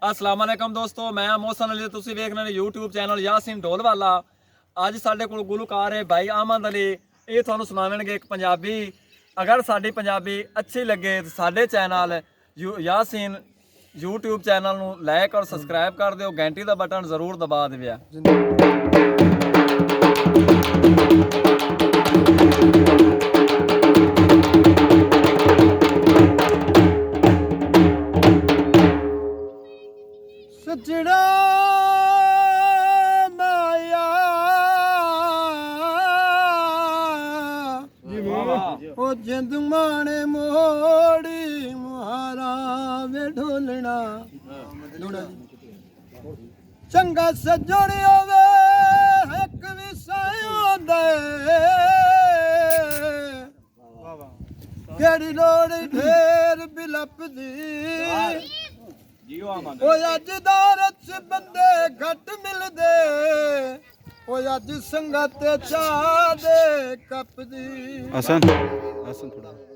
अस्सलाम वालेकुम दोस्तों, मैं मोहसन अली, तुसीं वेख रहे यूट्यूब चैनल यासीन ढोलवाला। अज साडे कोल गुलकार है भाई अहमद अली। ये तुहानूं सुणावणगे एक पंजाबी। अगर साडी पंजाबी अच्छी लगे तो साडे चैनल यासीन यूट्यूब चैनल नूं लाइक और सबसक्राइब कर दिओ, घंटी दा बटन जरूर दबा दिओ। सजड़ा माया ओ जिंद माने मोड़ी मुहारा वे ढोलना चंगा सजण होवे एक विसायो दे केड़ी लोड़ ढेर बिलपदी अज दारत बंदे घट मिलदे अज संगत चाह दे कपदी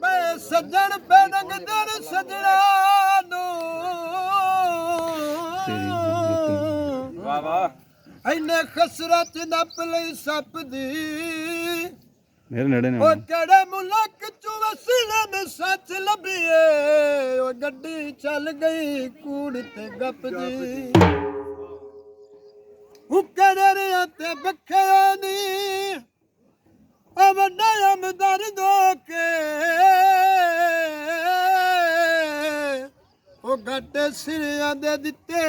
मैं सज्जन पेडंग दर सजड़ा इन्ने खसरत नप लई सपदी ओ केड़े मुल्क चू वसीले में सच लभिए ओ गड्डी चल गई कूड़ ते गपदी हुक्कड़े रिया ते बखे नी ओ वड्डा अमदर दो के ओ गड्डे सिरिया दे दिते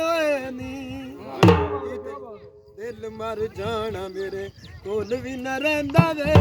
होए नी दिल मर जाना मेरे कोल भी न रहिंदा वे।